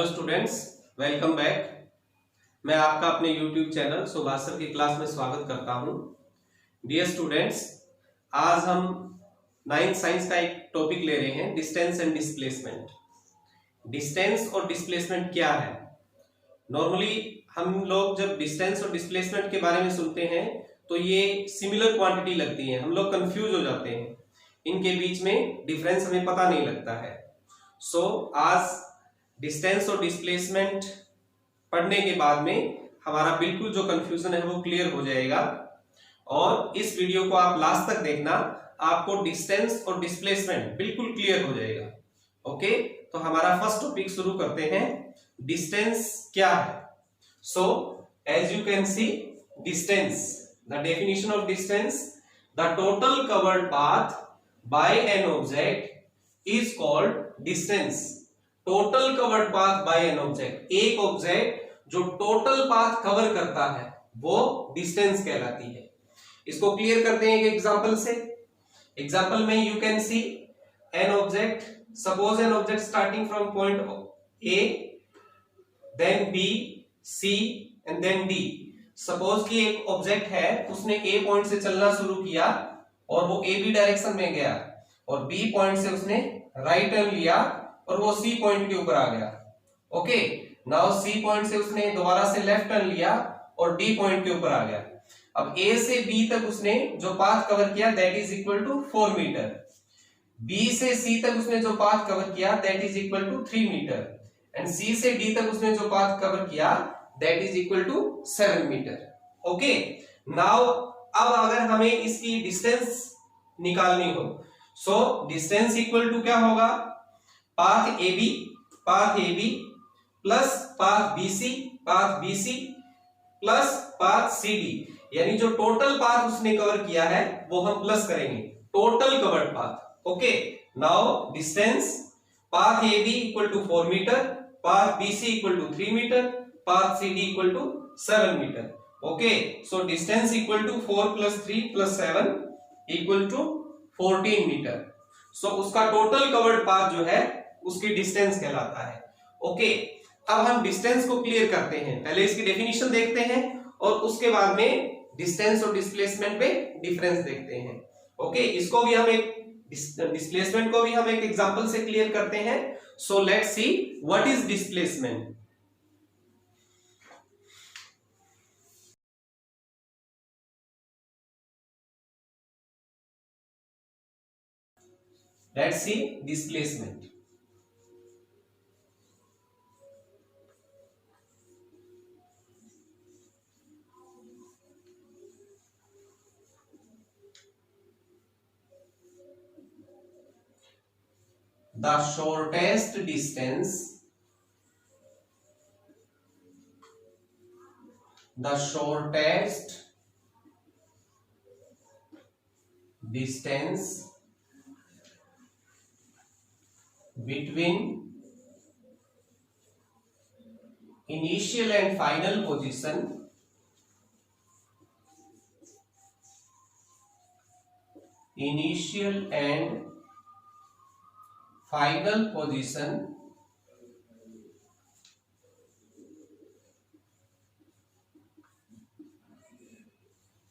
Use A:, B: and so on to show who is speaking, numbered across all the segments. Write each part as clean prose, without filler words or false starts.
A: Hello students, welcome back. मैं आपका अपने YouTube चैनल सुभाष सर की क्लास में स्वागत करता हूं। डियर स्टूडेंट्स, आज हम 9th साइंस का एक टॉपिक ले रहे हैं, डिस्टेंस एंड डिस्प्लेसमेंट। डिस्टेंस और डिस्प्लेसमेंट क्या है? नॉर्मली हम लोग जब डिस्टेंस और डिस्प्लेसमेंट के बारे में सुनते हैं तो ये सिमिलर क्वांटिटी लगती है, हम लोग कंफ्यूज हो जाते हैं, इनके बीच में डिफरेंस हमें पता नहीं लगता है। सो आज डिस्टेंस और डिस्प्लेसमेंट पढ़ने के बाद में हमारा बिल्कुल जो कंफ्यूजन है वो क्लियर हो जाएगा। और इस वीडियो को आप लास्ट तक देखना, आपको डिस्टेंस और डिस्प्लेसमेंट बिल्कुल क्लियर हो जाएगा। ओके, तो हमारा फर्स्ट टॉपिक शुरू करते हैं। डिस्टेंस क्या है? So as you can see, distance, the definition of distance, the total covered path by an object is called distance. Total covered path by an object, एक ऑब्जेक्ट जो total path cover करता है वो distance कहलाती है। इसको clear करते हैं एक एग्जांपल से। एग्जांपल में you can see an object, suppose an object starting from point A, then B, C and then D. Suppose कि एक ऑब्जेक्ट है, उसने ए पॉइंट से चलना शुरू किया और वो ए बी डायरेक्शन में गया, और बी पॉइंट से उसने राइट टर्न लिया और वो सी पॉइंट के ऊपर आ गया। ओके, नाउ सी पॉइंट से उसने दोबारा से लेफ्ट टर्न लिया और डी पॉइंट के ऊपर आ गया। अब ए से बी तक उसने जो पाथ कवर किया that is equal to 4 meter. B से सी तक उसने जो पाथ कवर किया that is equal to 3 meter, and C से डी तक उसने जो पाथ कवर किया that is equal to 7 meter. Okay, now अब अगर हमें इसकी डिस्टेंस निकालनी हो, सो डिस्टेंस इक्वल टू क्या होगा? Path A B plus path B C plus path C D, यानी जो टोटल पाथ उसने कवर किया है वो हम प्लस करेंगे, total covered path. Okay, now distance path A B equal to 4 meter, path B C equal to 3 meter, path C D equal to 7 meter. Okay, so distance equal to 4 plus 3 plus 7 equal to 14 meter. So उसका total covered path जो है उसकी distance कहलाता है। Okay, अब हम distance को clear करते हैं। पहले इसकी डेफिनेशन देखते हैं और उसके बाद में डिस्टेंस और डिस्प्लेसमेंट में डिफरेंस देखते हैं। ओके, इसको भी हम एक डिस्प्लेसमेंट को भी हम एक एग्जांपल से क्लियर करते हैं। So let's see what is displacement. Let's see displacement. The shortest distance, the shortest distance between initial and final position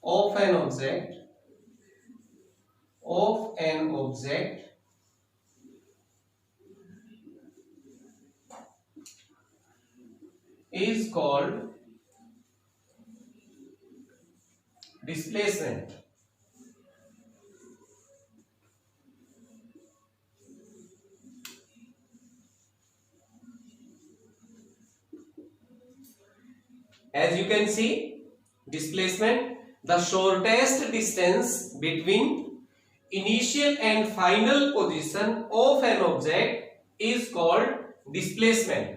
A: of an object is called displacement. As you can see, displacement, the shortest distance between initial and final position of an object is called displacement.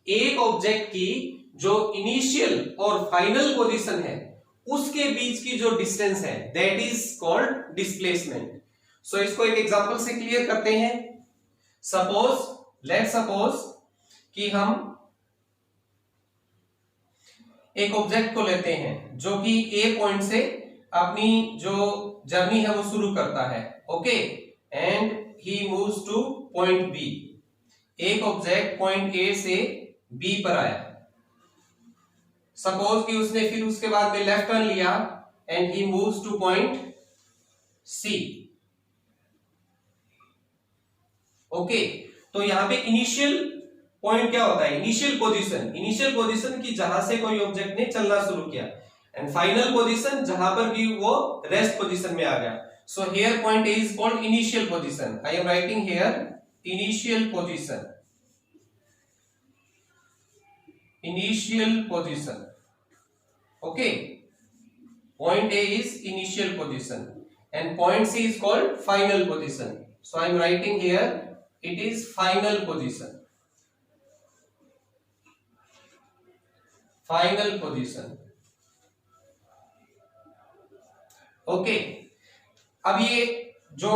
A: एक object की जो initial और final position है उसके बीच की जो distance है that is called displacement. सो इसको एक एग्जांपल से क्लियर करते हैं। लेट्स सपोज कि हम एक ऑब्जेक्ट को लेते हैं जो कि ए पॉइंट से अपनी जो जर्नी है वो शुरू करता है। Okay, and he moves to point B. एक ऑब्जेक्ट पॉइंट ए से बी पर आया, सपोज कि उसने फिर उसके बाद में लेफ्ट टर्न लिया and he moves to point C. Okay, तो यहां पे इनिशियल पॉइंट क्या होता है, इनिशियल पोजीशन की जहां से कोई ऑब्जेक्ट ने चलना शुरू किया, एंड फाइनल पोजीशन जहां पर कि वो रेस्ट पोजीशन में आ गया। So here point A is called initial position. I am writing here initial position, okay, point A is initial position and point C is called final position. So I am writing here it is final position, okay. अब ये जो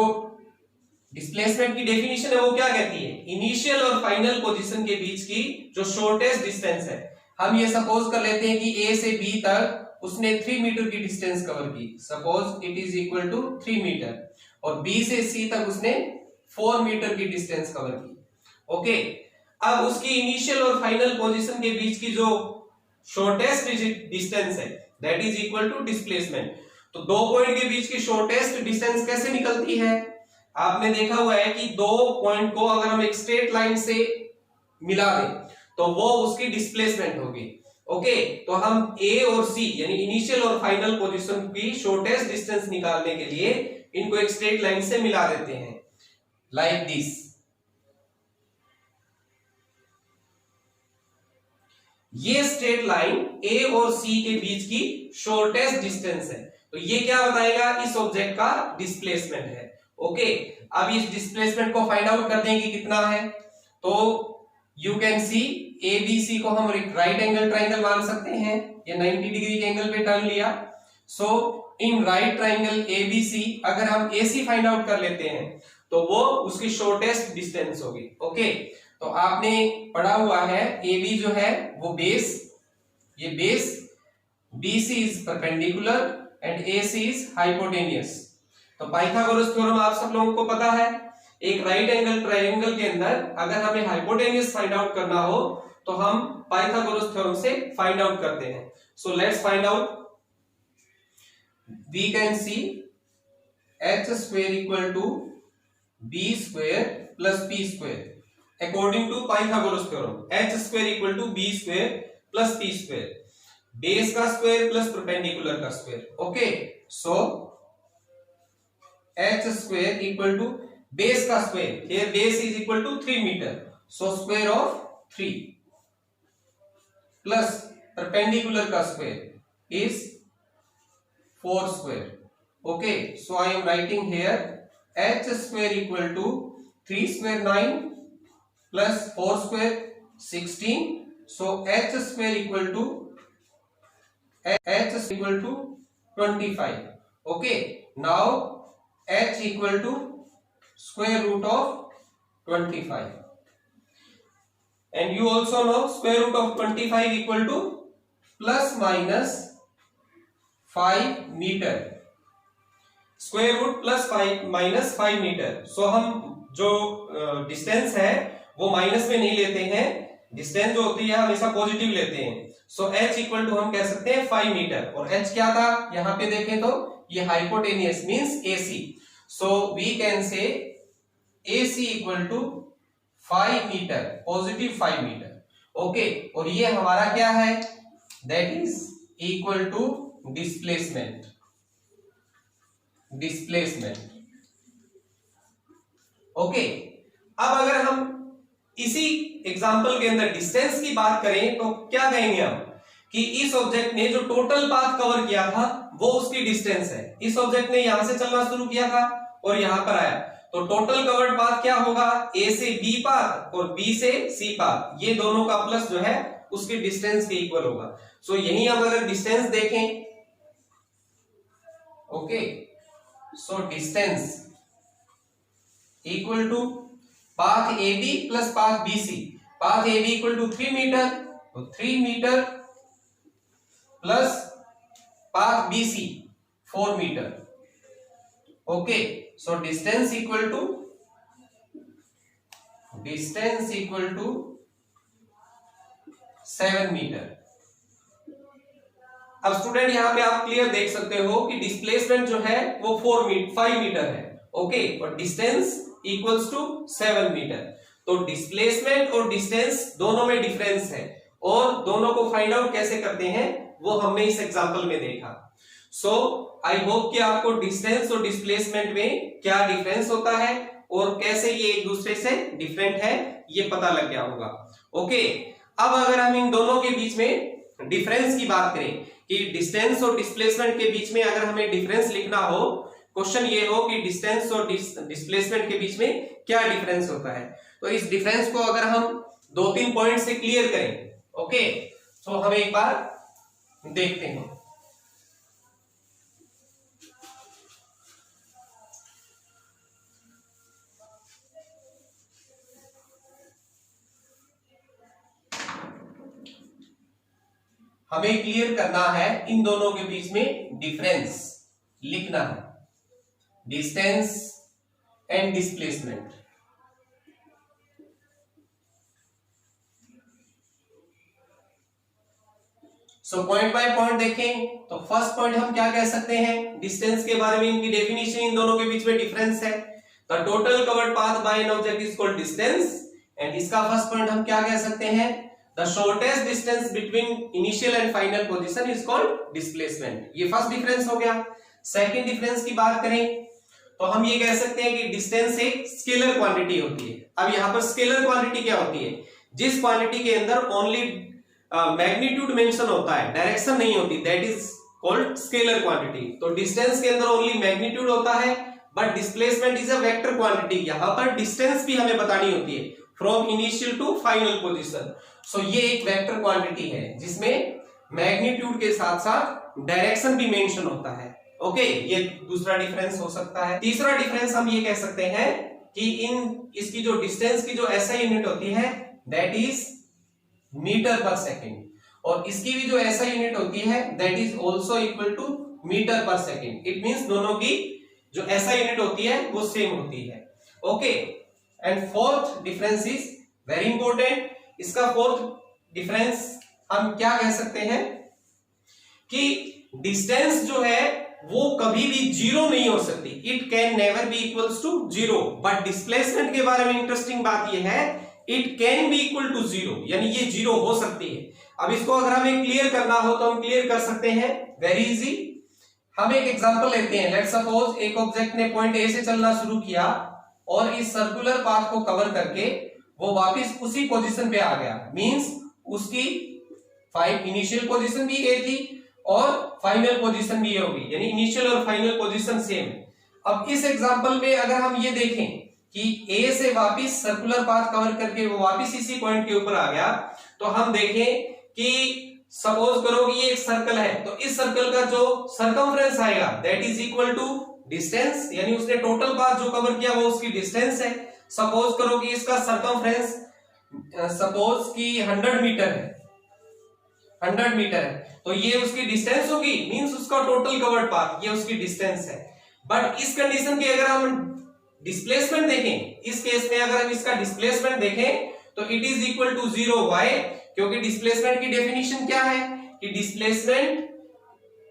A: displacement की definition है वो क्या कहती है, initial और फाइनल पोजीशन के बीच की जो शॉर्टेस्ट डिस्टेंस है। हम ये सपोज कर लेते हैं कि ए से बी तक उसने 3 मीटर की डिस्टेंस कवर की, suppose it is equal to 3 metre, और बी से सी तक उसने 4 मीटर की डिस्टेंस कवर की। ओके, अब उसकी इनिशियल और फाइनल पोजीशन के बीच की जो शॉर्टेस्ट डिस्टेंस है that is equal to displacement. तो दो पॉइंट के बीच की शॉर्टेस्ट डिस्टेंस कैसे निकलती है, आपने देखा हुआ है कि दो पॉइंट को अगर हम एक स्ट्रेट लाइन से मिला दें तो वो उसकी डिस्प्लेसमेंट होगी। ओके, तो हम ए और सी यानी इनिशियल और फाइनल पोजीशन की शॉर्टेस्ट डिस्टेंस निकालने के लिए इनको एक स्ट्रेट लाइन से मिला देते हैं, लाइक दिस। ये स्ट्रेट लाइन ए और सी के बीच की शॉर्टेस्ट डिस्टेंस है, तो ये क्या बताएगा, इस ऑब्जेक्ट का डिस्प्लेसमेंट है। ओके, अब इस डिस्प्लेसमेंट को फाइंड आउट कर देंगे कितना है, तो you can see A B C को हम राइट एंगल ट्राइंगल मान सकते हैं, ये 90 डिग्री के एंगल पे टर्न लिया। So in right triangle A B C अगर हम ए सी फाइंड आउट कर लेते हैं तो वो उसकी शॉर्टेस्ट डिस्टेंस होगी। ओके, तो आपने पढ़ा हुआ है ए बी जो है वो बेस, ये base, B C is perpendicular and A C is hypotenuse. तो पाइथागोरस थ्योरम आप सब लोगों को पता है, एक राइट एंगल ट्रायंगल के अंदर अगर हमें हाइपोटेनियस फाइंड आउट करना हो तो हम पाइथागोरस थ्योरम से फाइंड आउट करते हैं। So let's find out, we can see H square equal to B square plus P square according to Pythagoras theorem. H square equal to B square plus P square, base का square plus perpendicular का square. Okay, so H square equal to base का square, here base is equal to 3 meter, so square of 3 plus perpendicular का square is 4 square. Okay, so I am writing here h square equal to 3 square 9 plus 4 square 16, so h square equal to 25. Okay, now h equal to square root of 25, and you also know square root of 25 equal to plus minus 5 meter, square root plus 5 minus 5 meter। सो हम जो distance है वो minus में नहीं लेते हैं, distance जो होती है हमेशा पॉजिटिव लेते हैं। सो h इक्वल टू हम कह सकते हैं 5 मीटर, और h क्या था यहां पे देखें तो ये hypotenuse means AC, so we can say AC equal to 5 metre, positive 5 metre. Okay, और ये हमारा क्या है, that is equal to displacement. Okay, अब अगर हम इसी एग्जांपल के अंदर डिस्टेंस की बात करें तो क्या कहेंगे हम कि इस ऑब्जेक्ट ने जो टोटल पाथ कवर किया था वो उसकी डिस्टेंस है। इस ऑब्जेक्ट ने यहां से चलना शुरू किया था और यहां पर आया, तो टोटल कवर्ड पाथ क्या होगा, ए से बी पाथ और बी से सी पाथ, ये दोनों का प्लस जो है उसकी डिस्टेंस के इक्वल होगा। सो यही हम अगर डिस्टेंस देखें, okay, so distance equal to path A B plus path B C. Path A B equal to 3 metre, तो 3 metre plus path B C 4 metre. Okay, so distance equal to distance equal to 7 metre. अब student यहां पे आप clear देख सकते हो कि displacement जो है वो 5 मीटर है, ओके, और डिस्टेंस इक्वल्स टू 7 मीटर। तो डिस्प्लेसमेंट और डिस्टेंस दोनों में डिफरेंस है, और दोनों को फाइंड आउट कैसे करते हैं वो हमने इस एग्जांपल में देखा। सो आई होप कि आपको डिस्टेंस और डिस्प्लेसमेंट में क्या डिफरेंस होता है और कैसे ये एक दूसरे से डिफरेंट है ये पता लग गया होगा, ओके। अब अगर हम इन दोनों के बीच में डिफरेंस की बात करें कि डिस्टेंस और डिस्प्लेसमेंट के बीच में अगर हमें डिफरेंस लिखना हो, क्वेश्चन ये हो कि डिस्टेंस और डिस्प्लेसमेंट के बीच में क्या डिफरेंस होता है, तो इस डिफरेंस को अगर हम 2-3 पॉइंट से क्लियर करें, ओके, तो हम एक बार देखते हैं। हमें क्लियर करना है इन दोनों के बीच में डिफरेंस लिखना है, distance and displacement. So point by point देखें तो फर्स्ट पॉइंट हम क्या कह सकते हैं डिस्टेंस के बारे में, इनकी डेफिनेशन, इन दोनों के बीच में डिफरेंस है। The total covered path by an object is called distance, and इसका फर्स्ट पॉइंट हम क्या कह सकते हैं, the shortest distance between initial and final position is called displacement. ये फर्स्ट डिफरेंस हो गया। सेकंड डिफरेंस की बात करें तो हम ये कह सकते हैं कि डिस्टेंस एक स्केलर क्वांटिटी होती है। अब यहां पर स्केलर क्वांटिटी क्या होती है, जिस क्वांटिटी के अंदर ओनली मैग्नीट्यूड मेंशन होता है, डायरेक्शन नहीं होती, that is called scalar quantity. तो डिस्टेंस के अंदर ओनली मैग्नीट्यूड होता है, but displacement is a vector quantity. यहां पर डिस्टेंस भी हमें बतानी होती है from initial to final position. So ये एक वेक्टर क्वांटिटी है जिसमें मैग्नीट्यूड के साथ साथ डायरेक्शन भी मेंशन होता है, ओके, ये दूसरा डिफरेंस हो सकता है। तीसरा डिफरेंस हम ये कह सकते हैं कि इसकी जो डिस्टेंस की जो एसआई यूनिट होती है that is metre per second, और इसकी भी जो एसआई यूनिट होती है that is also equal to metre per second. It means दोनों की जो एसआई यूनिट होती है वो सेम होती है, okay. And fourth difference is very important. इसका फोर्थ डिफरेंस हम क्या कह सकते हैं कि डिस्टेंस जो है वो कभी भी जीरो नहीं हो सकती, it can never be equals to zero. But displacement के बारे में इंटरेस्टिंग बात ये है, it can be equal to zero, यानी ये जीरो हो सकती है। अब इसको अगर हमें क्लियर करना हो तो हम क्लियर कर सकते हैं, वेरी इजी। हम एक एग्जांपल लेते हैं। लेट्स सपोज एक ऑब्जेक्ट ने पॉइंट ए से चलना शुरू किया और इस सर्कुलर पाथ को कवर करके वो वापस उसी पोजीशन पे आ गया, मींस उसकी इनिशियल पोजीशन भी ए थी और फाइनल पोजीशन भी ए होगी, यानी इनिशियल और फाइनल पोजीशन सेम। अब इस एग्जांपल में अगर हम ये देखें कि ए से वापस सर्कुलर पाथ कवर करके वो वापस इसी पॉइंट के ऊपर आ गया, तो हम देखें कि सपोज करो कि ये एक सर्कल है, तो इस सर्कल का जो सर्कमफ्रेंस आएगा that is equal to distance, यानी उसने टोटल पाथ जो कवर किया वो उसकी डिस्टेंस है। सपोज करो कि इसका सर्कमफ्रेंस सपोज कि 100 मीटर है, 100 मीटर है, तो ये उसकी डिस्टेंस होगी, मींस उसका टोटल कवर्ड पाथ, ये उसकी डिस्टेंस है। बट इस कंडीशन की अगर हम डिस्प्लेसमेंट देखें, इस केस में अगर हम इसका डिस्प्लेसमेंट देखें तो it is equal to zero. Why? क्योंकि डिस्प्लेसमेंट की डेफिनेशन क्या है कि displacement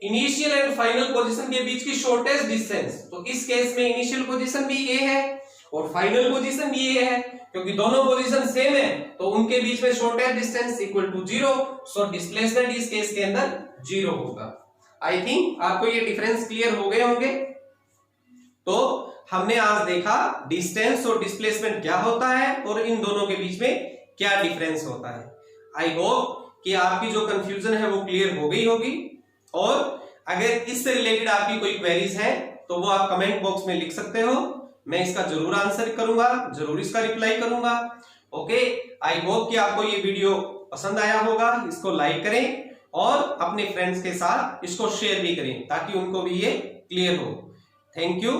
A: initial and final position के बीच की शॉर्टेस्ट डिस्टेंस। तो इस केस में इनिशियल पोजीशन भी ए है और फाइनल पोजीशन भी ए है, क्योंकि दोनों पोजीशन सेम है तो उनके बीच में shortest distance equal to zero. So displacement इस केस के अंदर जीरो होगा। आई थिंक आपको ये डिफरेंस क्लियर हो गए होंगे। तो हमने आज देखा डिस्टेंस और डिस्प्लेसमेंट क्या होता है और इन दोनों के बीच में क्या डिफरेंस होता है। आई होप कि आपकी जो कंफ्यूजन है वो क्लियर हो गई होगी, और अगर इससे रिलेटेड आपकी कोई क्वेरीज है तो वो आप कमेंट बॉक्स में लिख सकते हो, मैं इसका जरूर आंसर करूंगा, जरूर इसका रिप्लाई करूंगा। ओके, आई होप कि आपको ये वीडियो पसंद आया होगा। इसको लाइक करें और अपने फ्रेंड्स के साथ इसको शेयर भी करें ताकि उनको भी ये क्लियर हो। Thank you.